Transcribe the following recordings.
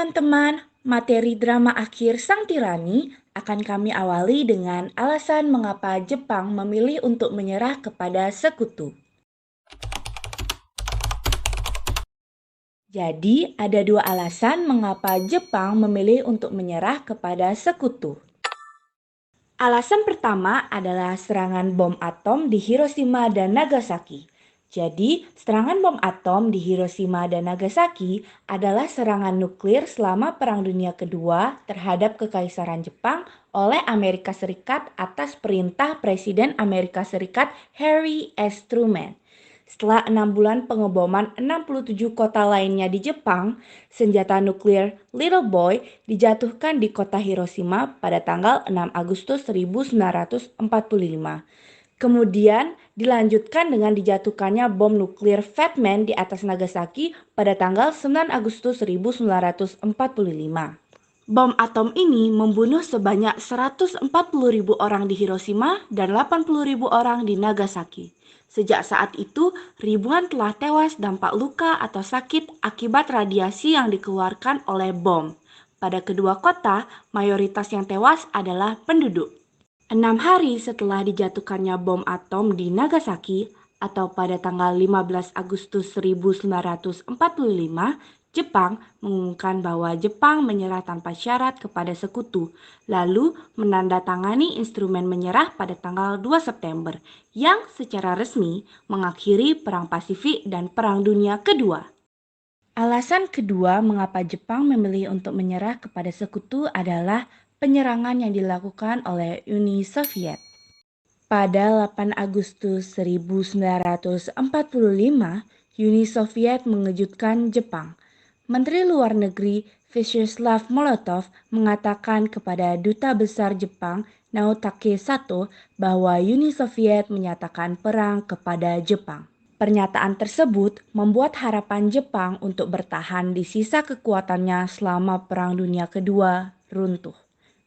teman-teman, materi drama akhir Sang Tirani akan kami awali dengan alasan mengapa Jepang memilih untuk menyerah kepada sekutu. Jadi, ada dua alasan mengapa Jepang memilih untuk menyerah kepada sekutu. Alasan pertama adalah serangan bom atom di Hiroshima dan Nagasaki. Jadi, serangan bom atom di Hiroshima dan Nagasaki adalah serangan nuklir selama Perang Dunia Kedua terhadap Kekaisaran Jepang oleh Amerika Serikat atas perintah Presiden Amerika Serikat Harry S. Truman. Setelah 6 bulan pengeboman 67 kota lainnya di Jepang, senjata nuklir Little Boy dijatuhkan di kota Hiroshima pada tanggal 6 Agustus 1945. Kemudian dilanjutkan dengan dijatuhkannya bom nuklir Fat Man di atas Nagasaki pada tanggal 9 Agustus 1945. Bom atom ini membunuh sebanyak 140.000 orang di Hiroshima dan 80.000 orang di Nagasaki. Sejak saat itu, ribuan telah tewas dampak luka atau sakit akibat radiasi yang dikeluarkan oleh bom. Pada kedua kota, mayoritas yang tewas adalah penduduk. 6 hari setelah dijatuhkannya bom atom di Nagasaki, atau pada tanggal 15 Agustus 1945, Jepang mengumumkan bahwa Jepang menyerah tanpa syarat kepada sekutu, lalu menandatangani instrumen menyerah pada tanggal 2 September, yang secara resmi mengakhiri Perang Pasifik dan Perang Dunia Kedua. Alasan kedua mengapa Jepang memilih untuk menyerah kepada sekutu adalah penyerangan yang dilakukan oleh Uni Soviet. Pada 8 Agustus 1945, Uni Soviet mengejutkan Jepang. Menteri Luar Negeri Vyacheslav Molotov mengatakan kepada Duta Besar Jepang Naotake Sato bahwa Uni Soviet menyatakan perang kepada Jepang. Pernyataan tersebut membuat harapan Jepang untuk bertahan di sisa kekuatannya selama Perang Dunia Kedua runtuh.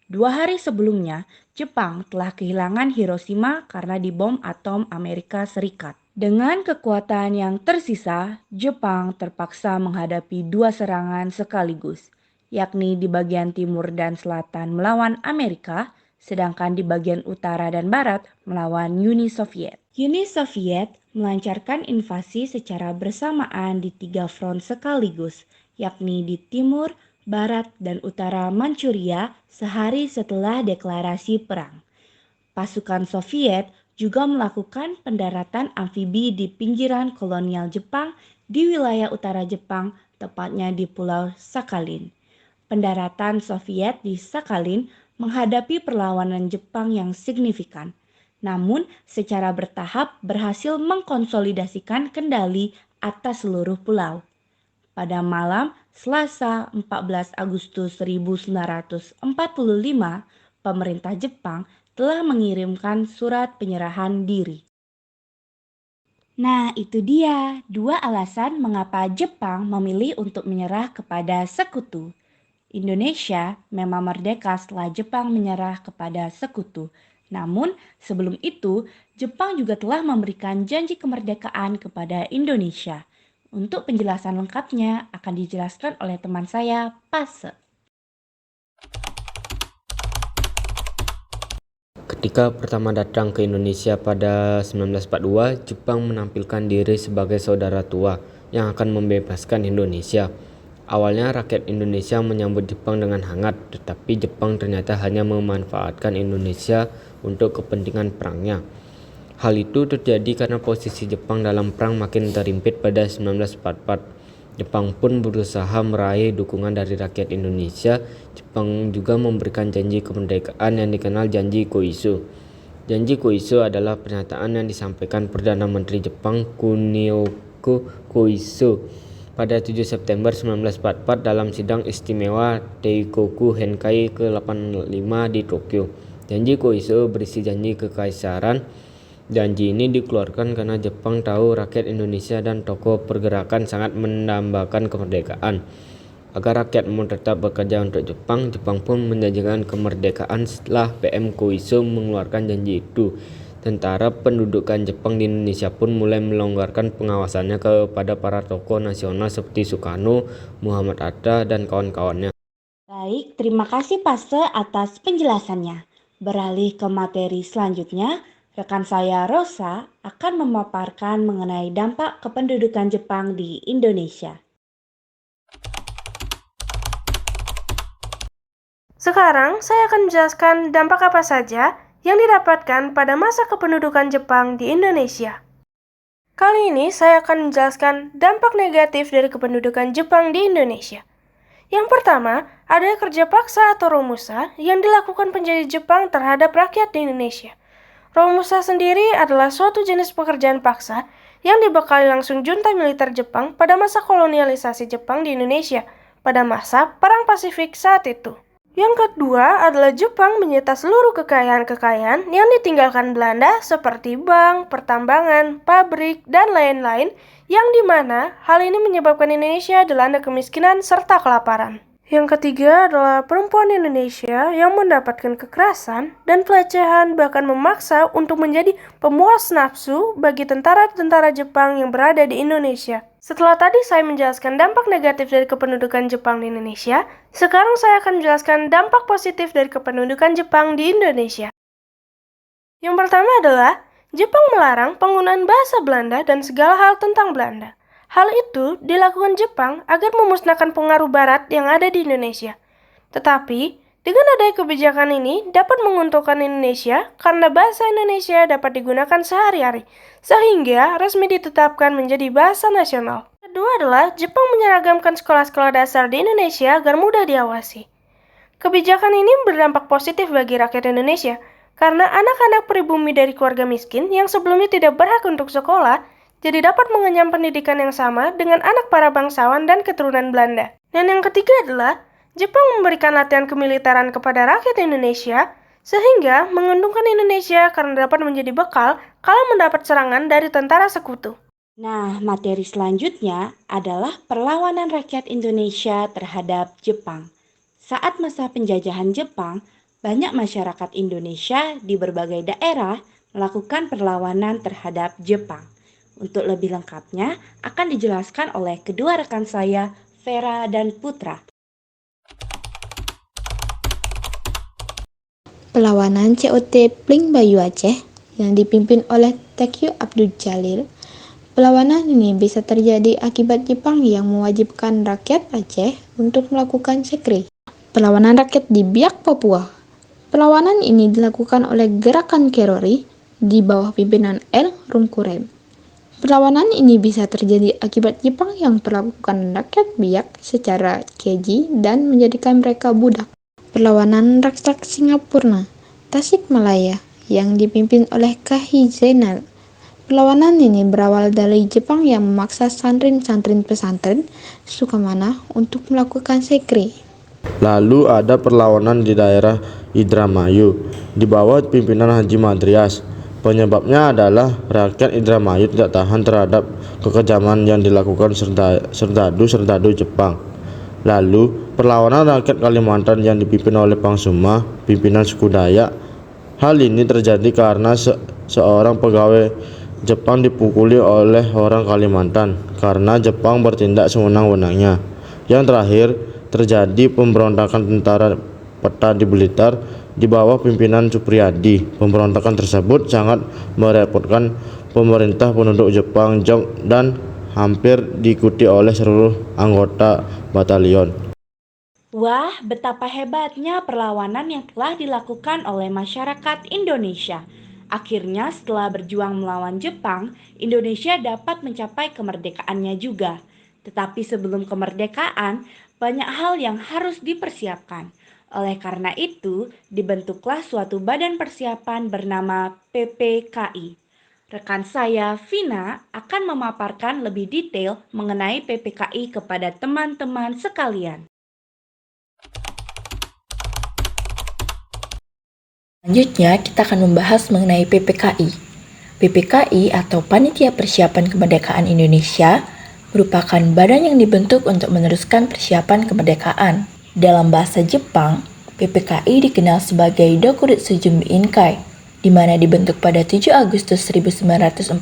2 hari sebelumnya, Jepang telah kehilangan Hiroshima karena dibom atom Amerika Serikat. Dengan kekuatan yang tersisa, Jepang terpaksa menghadapi 2 serangan sekaligus, yakni di bagian timur dan selatan melawan Amerika, sedangkan di bagian utara dan barat melawan Uni Soviet. Uni Soviet melancarkan invasi secara bersamaan di 3 front sekaligus, yakni di timur, barat, dan utara Manchuria sehari setelah deklarasi perang. Pasukan Soviet juga melakukan pendaratan amfibi di pinggiran kolonial Jepang di wilayah utara Jepang, tepatnya di Pulau Sakhalin. Pendaratan Soviet di Sakhalin menghadapi perlawanan Jepang yang signifikan, namun secara bertahap berhasil mengkonsolidasikan kendali atas seluruh pulau. Pada malam Selasa 14 Agustus 1945, pemerintah Jepang telah mengirimkan surat penyerahan diri. Nah, itu dia 2 alasan mengapa Jepang memilih untuk menyerah kepada sekutu. Indonesia memang merdeka setelah Jepang menyerah kepada sekutu. Namun, sebelum itu, Jepang juga telah memberikan janji kemerdekaan kepada Indonesia. Untuk penjelasan lengkapnya akan dijelaskan oleh teman saya, Pase. Ketika pertama datang ke Indonesia pada 1942, Jepang menampilkan diri sebagai saudara tua yang akan membebaskan Indonesia. Awalnya rakyat Indonesia menyambut Jepang dengan hangat, tetapi Jepang ternyata hanya memanfaatkan Indonesia untuk kepentingan perangnya. Hal itu terjadi karena posisi Jepang dalam perang makin terimpit pada 1944. Jepang pun berusaha meraih dukungan dari rakyat Indonesia. Jepang juga memberikan janji kemerdekaan yang dikenal Janji Koiso. Janji Koiso adalah pernyataan yang disampaikan Perdana Menteri Jepang Kunihiko Koiso pada 7 September 1944 dalam sidang istimewa Teikoku Henkai ke-85 di Tokyo. Janji Koiso berisi janji kekaisaran. Janji ini dikeluarkan karena Jepang tahu rakyat Indonesia dan tokoh pergerakan sangat mendambakan kemerdekaan. Agar rakyat mau tetap bekerja untuk Jepang, Jepang pun menjanjikan kemerdekaan setelah PM Koiso mengeluarkan janji itu. Tentara pendudukan Jepang di Indonesia pun mulai melonggarkan pengawasannya kepada para tokoh nasional seperti Soekarno, Muhammad Hatta, dan kawan-kawannya. Baik, terima kasih Paste atas penjelasannya. Beralih ke materi selanjutnya, rekan saya Rosa akan memaparkan mengenai dampak kependudukan Jepang di Indonesia. Sekarang saya akan menjelaskan dampak apa saja yang didapatkan pada masa kependudukan Jepang di Indonesia. Kali ini saya akan menjelaskan dampak negatif dari kependudukan Jepang di Indonesia. Yang pertama, ada kerja paksa atau romusa yang dilakukan penjajah Jepang terhadap rakyat di Indonesia. Romusa sendiri adalah suatu jenis pekerjaan paksa yang dibekali langsung junta militer Jepang pada masa kolonialisasi Jepang di Indonesia pada masa Perang Pasifik saat itu. Yang kedua adalah Jepang menyita seluruh kekayaan-kekayaan yang ditinggalkan Belanda seperti bank, pertambangan, pabrik, dan lain-lain yang dimana hal ini menyebabkan Indonesia dilanda kemiskinan serta kelaparan. Yang ketiga adalah perempuan Indonesia yang mendapatkan kekerasan dan pelecehan bahkan memaksa untuk menjadi pemuas nafsu bagi tentara-tentara Jepang yang berada di Indonesia. Setelah tadi saya menjelaskan dampak negatif dari kependudukan Jepang di Indonesia, sekarang saya akan menjelaskan dampak positif dari kependudukan Jepang di Indonesia. Yang pertama adalah, Jepang melarang penggunaan bahasa Belanda dan segala hal tentang Belanda. Hal itu dilakukan Jepang agar memusnahkan pengaruh Barat yang ada di Indonesia. Tetapi, dengan adanya kebijakan ini dapat menguntungkan Indonesia karena bahasa Indonesia dapat digunakan sehari-hari, sehingga resmi ditetapkan menjadi bahasa nasional. Kedua adalah Jepang menyeragamkan sekolah-sekolah dasar di Indonesia agar mudah diawasi. Kebijakan ini berdampak positif bagi rakyat Indonesia, karena anak-anak pribumi dari keluarga miskin yang sebelumnya tidak berhak untuk sekolah, jadi dapat mengenyam pendidikan yang sama dengan anak para bangsawan dan keturunan Belanda. Dan yang ketiga adalah, Jepang memberikan latihan kemiliteran kepada rakyat Indonesia, sehingga menguntungkan Indonesia karena dapat menjadi bekal kalau mendapat serangan dari tentara sekutu. Nah, materi selanjutnya adalah perlawanan rakyat Indonesia terhadap Jepang. Saat masa penjajahan Jepang, banyak masyarakat Indonesia di berbagai daerah melakukan perlawanan terhadap Jepang. Untuk lebih lengkapnya akan dijelaskan oleh kedua rekan saya, Vera dan Putra. Perlawanan COT Pling Bayu Aceh yang dipimpin oleh Teuku Abdul Jalil. Perlawanan ini bisa terjadi akibat Jepang yang mewajibkan rakyat Aceh untuk melakukan sekre. Perlawanan rakyat di Biak, Papua. Perlawanan ini dilakukan oleh gerakan Kerori di bawah pimpinan L. Rumkurem. Perlawanan ini bisa terjadi akibat Jepang yang perlakukan rakyat Biak secara keji dan menjadikan mereka budak. Perlawanan rakyat Singapura, Tasikmalaya, yang dipimpin oleh Kahi Zainal. Perlawanan ini berawal dari Jepang yang memaksa santrin-santrin pesantren Sukamana untuk melakukan sekre. Lalu ada perlawanan di daerah Indramayu di bawah pimpinan Haji Madrias. Penyebabnya adalah rakyat Indramayu tidak tahan terhadap kekejaman yang dilakukan serdadu Jepang. Lalu, perlawanan rakyat Kalimantan yang dipimpin oleh Pangsuma, pimpinan suku Dayak. Hal ini terjadi karena seorang pegawai Jepang dipukuli oleh orang Kalimantan karena Jepang bertindak sewenang-wenangnya. Yang terakhir, terjadi pemberontakan tentara peta di Blitar di bawah pimpinan Supriyadi. Pemberontakan tersebut sangat merepotkan pemerintah penduduk Jepang dan hampir diikuti oleh seluruh anggota batalion. Wah, betapa hebatnya perlawanan yang telah dilakukan oleh masyarakat Indonesia. Akhirnya setelah berjuang melawan Jepang, Indonesia dapat mencapai kemerdekaannya juga. Tetapi sebelum kemerdekaan, banyak hal yang harus dipersiapkan. Oleh karena itu, dibentuklah suatu badan persiapan bernama PPKI. Rekan saya, Vina, akan memaparkan lebih detail mengenai PPKI kepada teman-teman sekalian. Selanjutnya, kita akan membahas mengenai PPKI. PPKI atau Panitia Persiapan Kemerdekaan Indonesia merupakan badan yang dibentuk untuk meneruskan persiapan kemerdekaan. Dalam bahasa Jepang, PPKI dikenal sebagai Dokuritsu Junbi Inkai, di mana dibentuk pada 7 Agustus 1945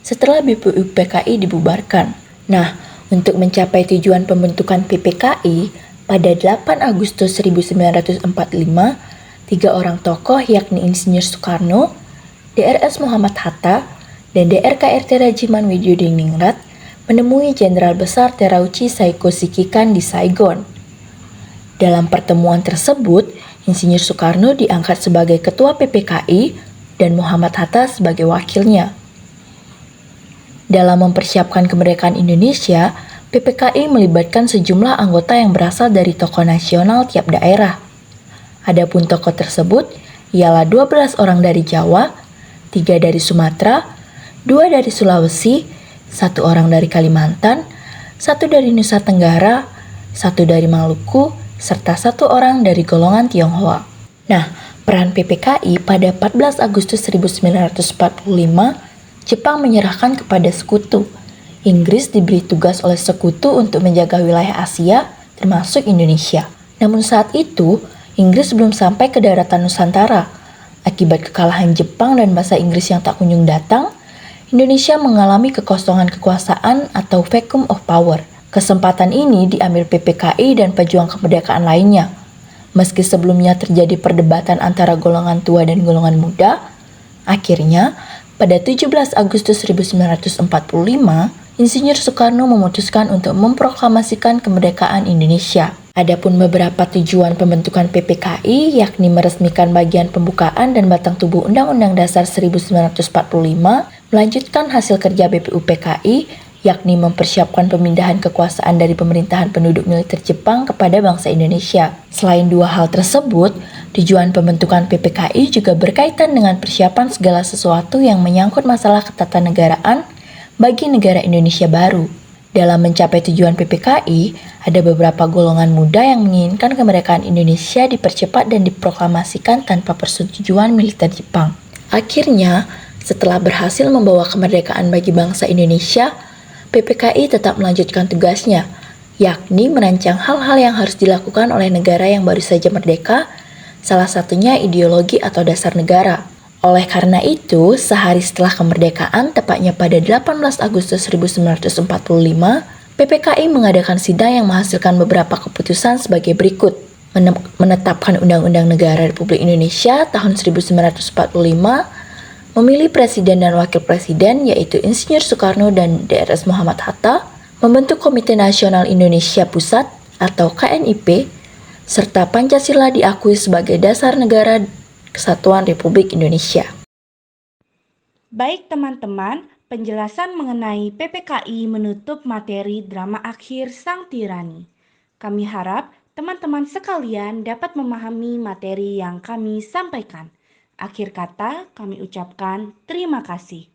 setelah BPUPKI dibubarkan. Nah, untuk mencapai tujuan pembentukan PPKI, pada 8 Agustus 1945, 3 orang tokoh yakni Insinyur Soekarno, DRS Muhammad Hatta, dan DRKRT Rajiman Widyodiningrat menemui Jenderal Besar Terauchi Saiko Shikikan di Saigon. Dalam pertemuan tersebut, Insinyur Soekarno diangkat sebagai Ketua PPKI dan Muhammad Hatta sebagai wakilnya. Dalam mempersiapkan kemerdekaan Indonesia, PPKI melibatkan sejumlah anggota yang berasal dari tokoh nasional tiap daerah. Adapun tokoh tersebut ialah 12 orang dari Jawa, 3 dari Sumatera, 2 dari Sulawesi, 1 orang dari Kalimantan, 1 dari Nusa Tenggara, 1 dari Maluku, serta 1 orang dari golongan Tionghoa. Nah, peran PPKI pada 14 Agustus 1945, Jepang menyerahkan kepada sekutu. Inggris diberi tugas oleh sekutu untuk menjaga wilayah Asia, termasuk Indonesia. Namun saat itu, Inggris belum sampai ke daratan Nusantara. Akibat kekalahan Jepang dan bahasa Inggris yang tak kunjung datang, Indonesia mengalami kekosongan kekuasaan atau vacuum of power. Kesempatan ini diambil PPKI dan pejuang kemerdekaan lainnya. Meski sebelumnya terjadi perdebatan antara golongan tua dan golongan muda, akhirnya pada 17 Agustus 1945, Insinyur Soekarno memutuskan untuk memproklamasikan kemerdekaan Indonesia. Adapun beberapa tujuan pembentukan PPKI yakni meresmikan bagian pembukaan dan batang tubuh Undang-Undang Dasar 1945, melanjutkan hasil kerja BPUPKI, yakni mempersiapkan pemindahan kekuasaan dari pemerintahan penduduk militer Jepang kepada bangsa Indonesia. Selain 2 hal tersebut, tujuan pembentukan PPKI juga berkaitan dengan persiapan segala sesuatu yang menyangkut masalah ketatanegaraan bagi negara Indonesia baru. Dalam mencapai tujuan PPKI, ada beberapa golongan muda yang menginginkan kemerdekaan Indonesia dipercepat dan diproklamasikan tanpa persetujuan militer Jepang. Akhirnya, setelah berhasil membawa kemerdekaan bagi bangsa Indonesia, PPKI tetap melanjutkan tugasnya, yakni merancang hal-hal yang harus dilakukan oleh negara yang baru saja merdeka, salah satunya ideologi atau dasar negara. Oleh karena itu, sehari setelah kemerdekaan, tepatnya pada 18 Agustus 1945, PPKI mengadakan sidang yang menghasilkan beberapa keputusan sebagai berikut. Menetapkan Undang-Undang Negara Republik Indonesia tahun 1945, memilih presiden dan wakil presiden yaitu Insinyur Soekarno dan DRS Muhammad Hatta, membentuk Komite Nasional Indonesia Pusat atau KNIP, serta Pancasila diakui sebagai dasar negara Kesatuan Republik Indonesia. Baik teman-teman, penjelasan mengenai PPKI menutup materi drama akhir Sang Tirani. Kami harap teman-teman sekalian dapat memahami materi yang kami sampaikan. Akhir kata, kami ucapkan terima kasih.